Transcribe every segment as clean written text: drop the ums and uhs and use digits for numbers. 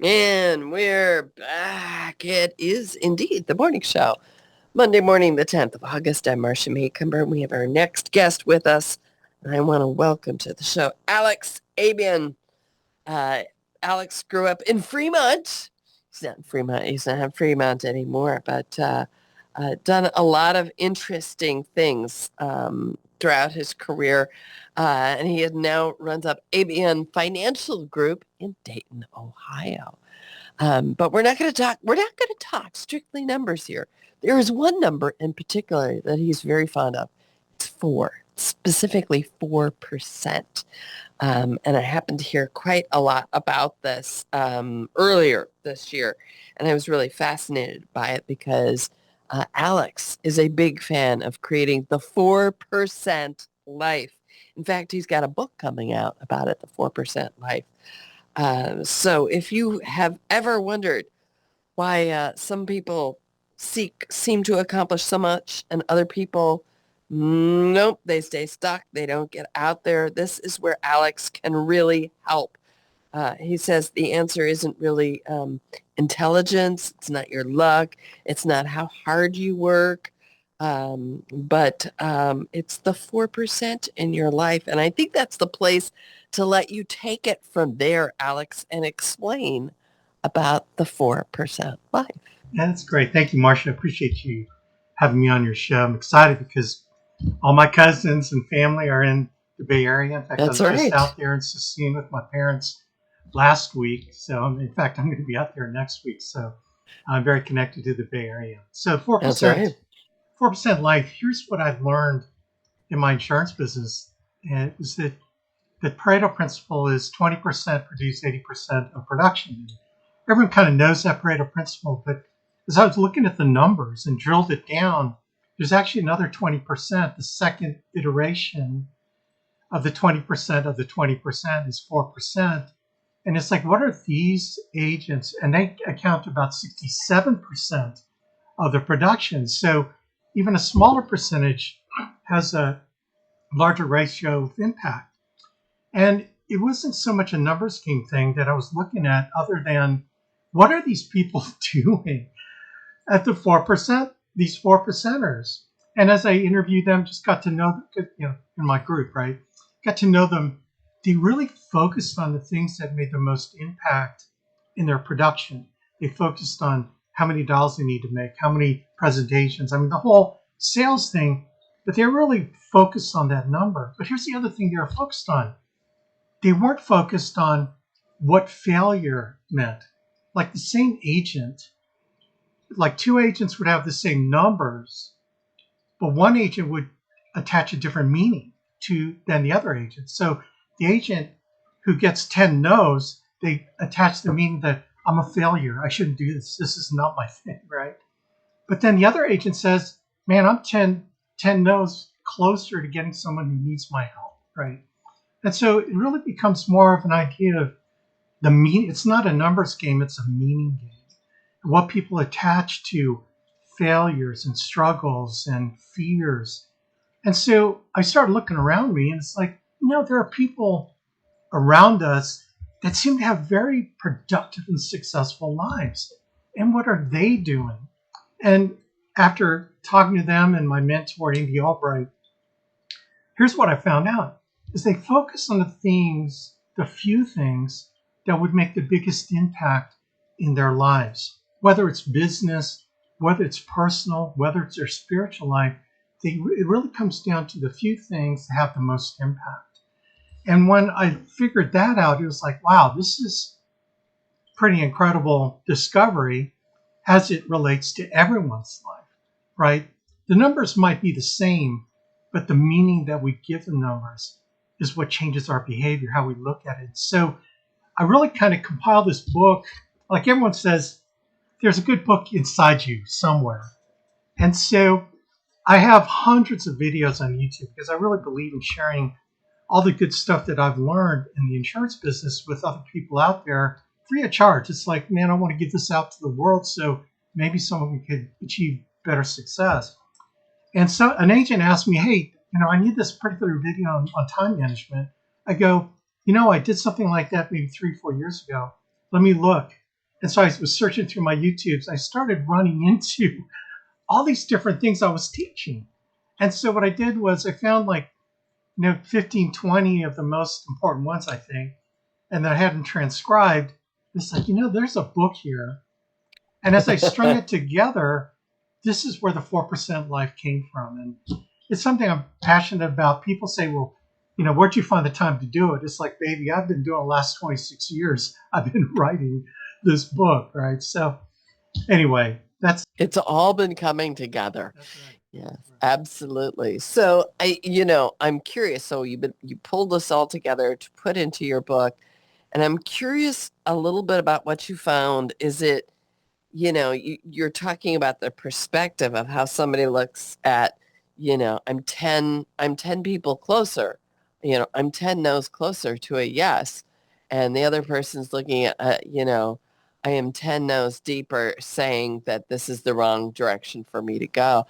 And we're back. It is indeed the morning show. Monday morning, the 10th of August. I'm Marcia Maycomber. We have our next guest with us. And I want to welcome to the show Alex Abuyuan. Uh, Alex grew up in Fremont. He's not in Fremont. He's not in Fremont anymore, but done a lot of interesting things throughout his career. And he now runs up Abuyuan Financial Group in Dayton, Ohio. But we're not going to talk. We're not going to talk strictly numbers here. There is one number in particular that he's very fond of. It's four, specifically 4%. And I happened to hear quite a lot about this earlier this year, and I was really fascinated by it because Alex is a big fan of creating the 4% life. In fact, he's got a book coming out about it, the 4% life. So if you have ever wondered why some people seem to accomplish so much and other people, nope, they stay stuck. They don't get out there. This is where Alex can really help. He says the answer isn't really intelligence. It's not your luck. It's not how hard you work. But it's the 4% in your life. And I think that's the place to let you take it from there, Alex, and explain about the 4% life. That's great. Thank you, Marcia. I appreciate you having me on your show. I'm excited because all my cousins and family are in the Bay Area. In fact, That's I was just right. out there in Sassine with my parents last week. So, in fact, I'm going to be out there next week. So, I'm very connected to the Bay Area. So, That's 4%, right. 4% life. Here's what I've learned in my insurance business, and it was that the Pareto principle is 20% produce 80% of production. Everyone kind of knows that Pareto principle, but as I was looking at the numbers and drilled it down, there's actually another 20%. The second iteration of the 20% of the 20% is 4%. And it's like, what are these agents? And they account to about 67% of the production. So even a smaller percentage has a larger ratio of impact. And it wasn't so much a numbers game thing that I was looking at other than what are these people doing at the 4%, these 4%ers. And as I interviewed them, just got to know, in my group, right? Got to know them. They really focused on the things that made the most impact in their production. They focused on how many dollars they need to make, how many presentations. I mean, the whole sales thing, but they're really focused on that number. But here's the other thing they were focused on. They weren't focused on what failure meant. Like the same agent, like two agents would have the same numbers, but one agent would attach a different meaning to than the other agent. So the agent who gets 10 no's, they attach the meaning that I'm a failure. I shouldn't do this. This is not my thing, right? But then the other agent says, man, I'm 10 no's closer to getting someone who needs my help, right? And so it really becomes more of an idea of the meaning. It's not a numbers game, it's a meaning game. What people attach to failures and struggles and fears. And so I started looking around me, and it's like, there are people around us that seem to have very productive and successful lives. And what are they doing? And after talking to them and my mentor, Andy Albright, here's what I found out is they focus on the few things that would make the biggest impact in their lives, whether it's business, whether it's personal, whether it's their spiritual life. It really comes down to the few things that have the most impact. And when I figured that out, it was like, wow, this is pretty incredible discovery as it relates to everyone's life, right? The numbers might be the same, but the meaning that we give the numbers is what changes our behavior, how we look at it. So I really kind of compiled this book. Like everyone says, there's a good book inside you somewhere. And so I have hundreds of videos on YouTube because I really believe in sharing all the good stuff that I've learned in the insurance business with other people out there free of charge. It's like, man, I want to give this out to the world so maybe someone could achieve better success. And so an agent asked me, hey, I need this particular video on time management. I go, I did something like that maybe 3-4 years ago. Let me look. And so I was searching through my YouTubes. I started running into all these different things I was teaching. And so what I did was I found 15, 20 of the most important ones, I think, and that I hadn't transcribed. It's like, there's a book here. And as I strung it together, this is where the 4% life came from. And it's something I'm passionate about. People say, well, where'd you find the time to do it? It's like, baby, I've been doing it the last 26 years. I've been writing this book, right? So anyway, it's all been coming together. that's right. Yes, That's right. absolutely. So I'm curious. So you pulled this all together to put into your book, and I'm curious a little bit about what you found. Is it, you're talking about the perspective of how somebody looks at, I'm 10 people closer, I'm 10 no's closer to a yes. And the other person's looking at, I am 10 no's deeper, saying that this is the wrong direction for me to go.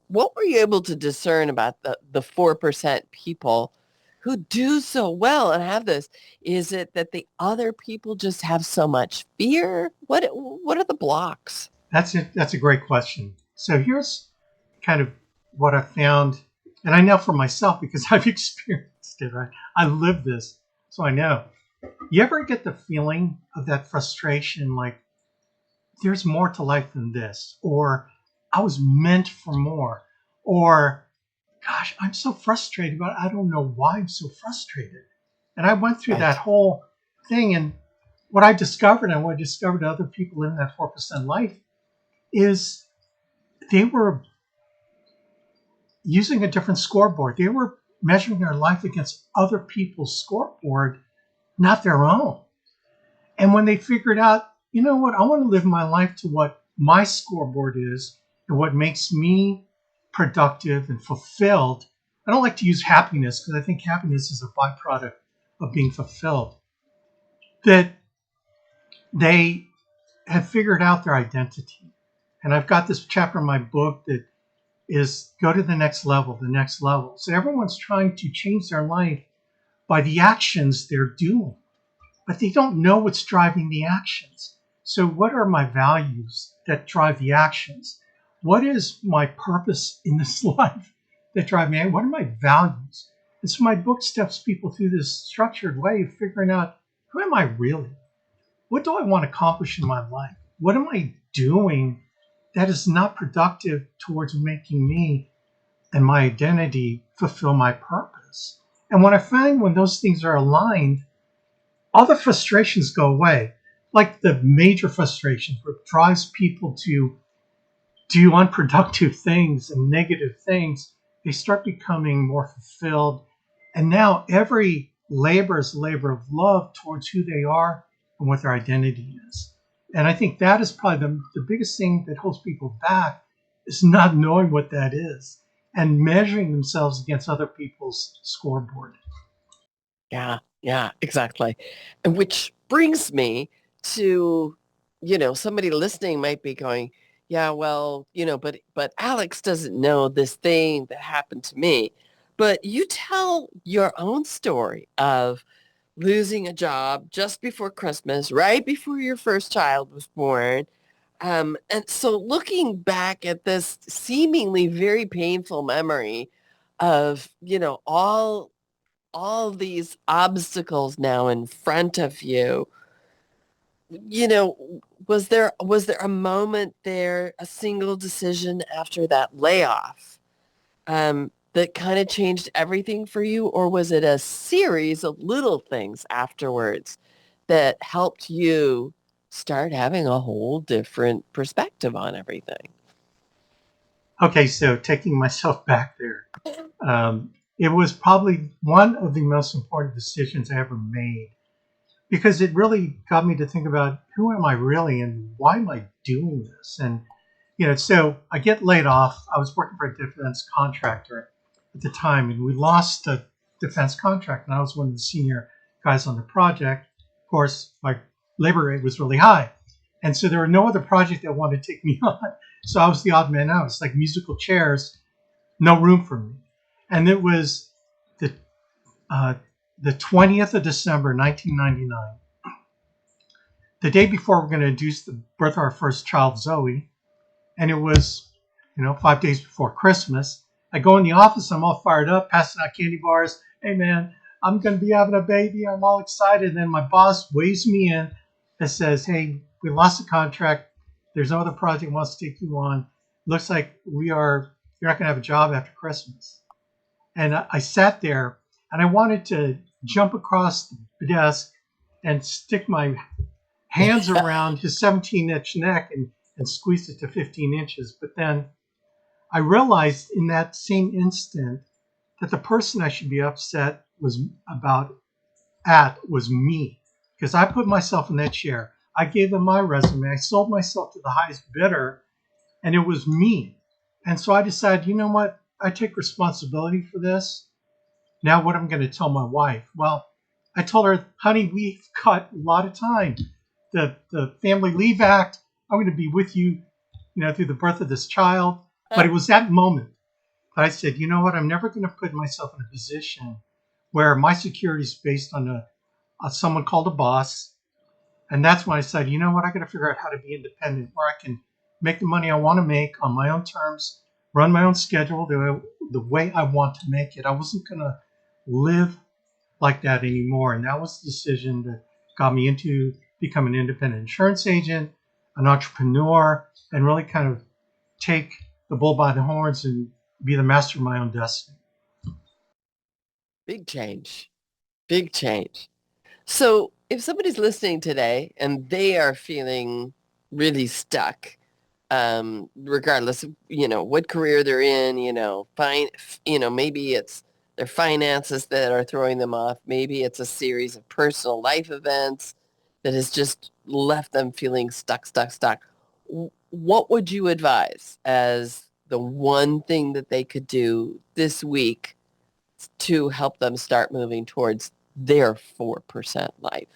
What were you able to discern about the 4% people who do so well and have this? Is it that the other people just have so much fear? What are the blocks? That's it. That's a great question. So here's kind of what I found, and I know for myself because I've experienced it, right? I live this, so I know. You ever get the feeling of that frustration, like there's more to life than this, or I was meant for more, or gosh, I'm so frustrated, but I don't know why I'm so frustrated. And I went through that Right. whole thing, and what I discovered and what I discovered other people in that 4% life is they were using a different scoreboard. They were measuring their life against other people's scoreboard, not their own. And when they figured out, you know what, I want to live my life to what my scoreboard is and what makes me productive and fulfilled. I don't like to use happiness because I think happiness is a byproduct of being fulfilled. That they have figured out their identity. And I've got this chapter in my book that is go to the next level, the next level. So everyone's trying to change their life by the actions they're doing, but they don't know what's driving the actions. So what are my values that drive the actions? What is my purpose in this life that drive me? What are my values? And so my book steps people through this structured way of figuring out, who am I really? What do I want to accomplish in my life? What am I doing that is not productive towards making me and my identity fulfill my purpose? And what I find when those things are aligned, all the frustrations go away. Like the major frustrations, what drives people to do unproductive things and negative things, they start becoming more fulfilled. And now every labor is a labor of love towards who they are and what their identity is. And I think that is probably the biggest thing that holds people back is not knowing what that is and measuring themselves against other people's scoreboard. Yeah, yeah, exactly. And which brings me to, somebody listening might be going, yeah, well, but Alex doesn't know this thing that happened to me. But you tell your own story of losing a job just before Christmas, right before your first child was born. And so looking back at this seemingly very painful memory of, all these obstacles now in front of you, you know, was there a moment there, a single decision after that layoff, that kind of changed everything for you? Or was it a series of little things afterwards that helped you start having a whole different perspective on everything? Okay, so taking myself back there, it was probably one of the most important decisions I ever made because it really got me to think about who am I really and why am I doing this? And, so I get laid off. I was working for a defense contractor at the time, and we lost the defense contract, and I was one of the senior guys on the project. Of course, my labor rate was really high. And so there were no other project that wanted to take me on. So I was the odd man out. It's like musical chairs, no room for me. And it was the uh, the 20th of December, 1999. the day before we're going to induce the birth of our first child, Zoe, and it was, 5 days before Christmas. I go in the office, I'm all fired up, passing out candy bars. Hey man, I'm going to be having a baby. I'm all excited. And then my boss waves me in and says, hey, we lost the contract. There's no other project wants to take you on. Looks like you're not going to have a job after Christmas. And I sat there and I wanted to jump across the desk and stick my hands around his 17-inch neck and squeeze it to 15 inches. But then I realized in that same instant that the person I should be upset was was me, because I put myself in that chair. I gave them my resume. I sold myself to the highest bidder, and it was me. And so I decided, you know what? I take responsibility for this. Now what I'm going to tell my wife? Well, I told her, honey, we've got a lot of time. The Family Leave Act, I'm going to be with you, through the birth of this child. But it was that moment that I said, you know what? I'm never going to put myself in a position where my security is based on someone called a boss. And that's when I said, you know what? I got to figure out how to be independent, where I can make the money I want to make on my own terms, run my own schedule the way I want to make it. I wasn't going to live like that anymore. And that was the decision that got me into becoming an independent insurance agent, an entrepreneur, and really kind of take the bull by the horns and be the master of my own destiny. Big change. Big change. So if somebody's listening today and they are feeling really stuck, regardless of, what career they're in, maybe it's their finances that are throwing them off. Maybe it's a series of personal life events that has just left them feeling stuck. What would you advise as the one thing that they could do this week to help them start moving towards their 4% life?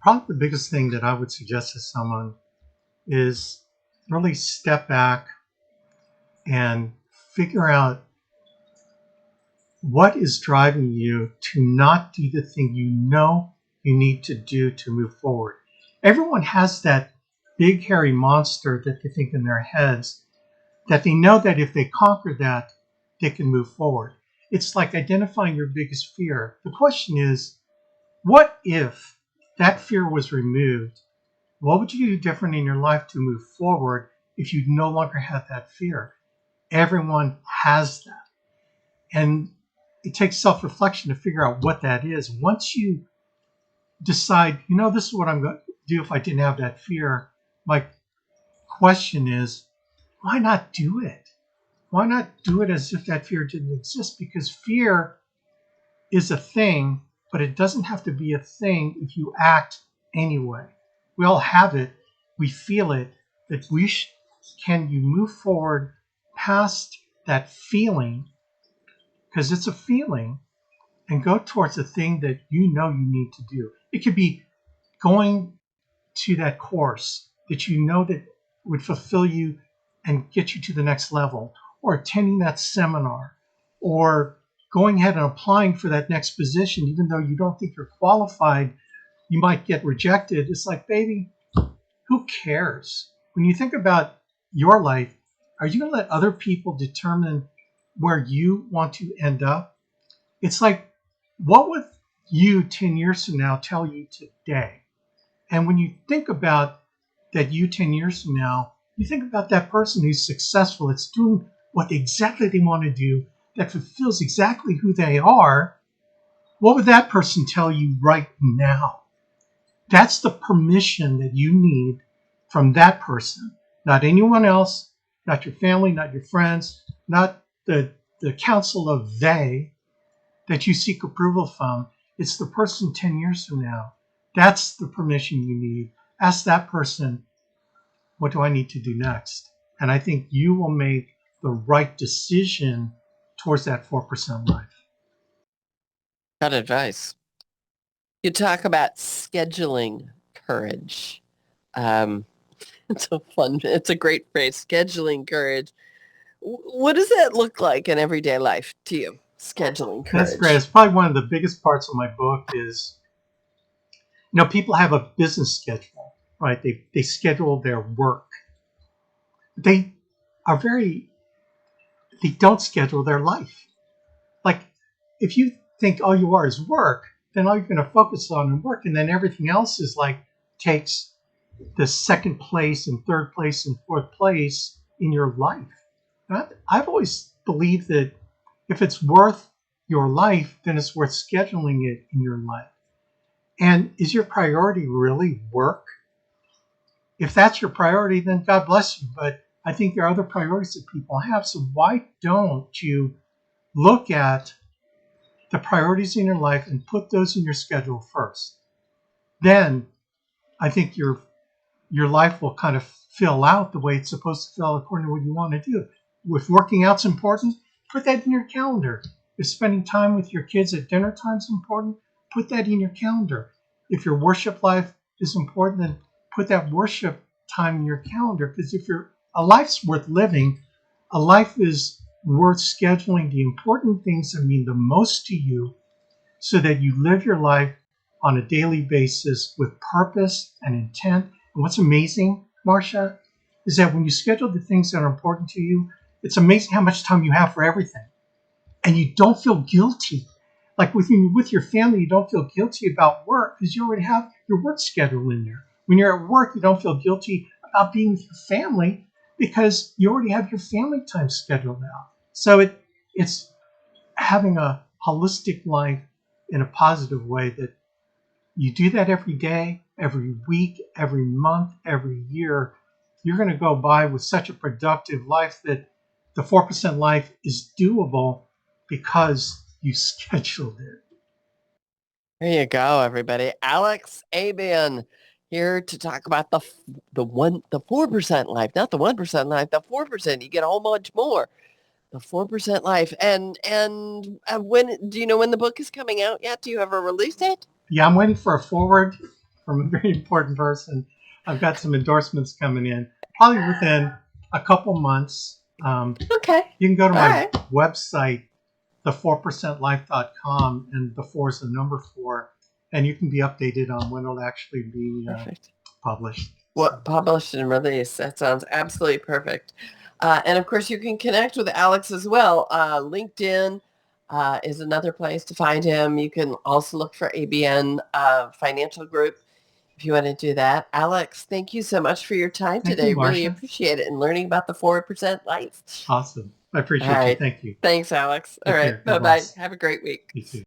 Probably the biggest thing that I would suggest to someone is really step back and figure out what is driving you to not do the thing you need to do to move forward. Everyone has that big hairy monster that they think in their heads that they know that if they conquer that, they can move forward. It's like identifying your biggest fear. The question is, what if that fear was removed? What would you do different in your life to move forward if you no longer had that fear? Everyone has that. And it takes self-reflection to figure out what that is. Once you decide, this is what I'm going to do if I didn't have that fear, my question is, why not do it? Why not do it as if that fear didn't exist? Because fear is a thing, but it doesn't have to be a thing if you act anyway. We all have it. We feel it. That can you move forward past that feeling, because it's a feeling, and go towards the thing that you need to do. It could be going to that course that that would fulfill you and get you to the next level, or attending that seminar, or going ahead and applying for that next position, even though you don't think you're qualified, you might get rejected. It's like, baby, who cares? When you think about your life, are you going to let other people determine where you want to end up? It's like, what would you 10 years from now tell you today? And when you think about that you 10 years from now, you think about that person who's successful, it's doing what exactly they want to do, that fulfills exactly who they are. What would that person tell you right now? That's the permission that you need from that person, not anyone else, not your family, not your friends, not the counsel of they that you seek approval from. It's the person 10 years from now. That's the permission you need. Ask that person, what do I need to do next? And I think you will make the right decision towards that 4% life. Good advice. You talk about scheduling courage. Um, it's a great phrase, scheduling courage. What does that look like in everyday life to you? Scheduling That's great. courage. It's probably one of the biggest parts of my book is, People have a business schedule, right? They schedule their work. They are very, they don't schedule their life. Like, if you think all you are is work, then all you're going to focus on is work, and then everything else is like takes the second place and third place and fourth place in your life. And I've always believed that if it's worth your life, then it's worth scheduling it in your life. And is your priority really work? If that's your priority, then God bless you. But I think there are other priorities that people have. So why don't you look at the priorities in your life and put those in your schedule first? Then I think your life will kind of fill out the way it's supposed to fill out according to what you want to do. If working out's important, put that in your calendar. If spending time with your kids at dinner time is important, put that in your calendar. If your worship life is important, then put that worship time in your calendar. Because if a life's worth living, a life is worth scheduling the important things that mean the most to you so that you live your life on a daily basis with purpose and intent. And what's amazing, Marcia, is that when you schedule the things that are important to you, it's amazing how much time you have for everything. And you don't feel guilty. Like with your family, you don't feel guilty about work because you already have your work schedule in there. When you're at work, you don't feel guilty about being with your family because you already have your family time scheduled out. So it's having a holistic life in a positive way that you do that every day, every week, every month, every year. You're going to go by with such a productive life that the 4% life is doable because you scheduled it. There you go, everybody. Alex Abian here to talk about the 4% life, not the 1% life, the 4%. You get a whole bunch more. The 4% life. And when do you know when the book is coming out yet? Do you have a release date? Yeah, I'm waiting for a forward from a very important person. I've got some endorsements coming in, probably within a couple months. Okay. You can go to All my right. website, the4percentlife.com, and the 4 is the number 4, and you can be updated on when it'll actually be Perfect. published. What published and released? That sounds absolutely perfect. And of course, you can connect with Alex as well. LinkedIn is another place to find him. You can also look for ABN Financial Group if you want to do that. Alex, thank you so much for your time Thank you, today. Really Marcia. appreciate it and learning about the 4% life. Awesome. I All appreciate you. right. Thank you. Thanks, Alex. All Take right. care. God Bye-bye. bless. Have a great week. You too.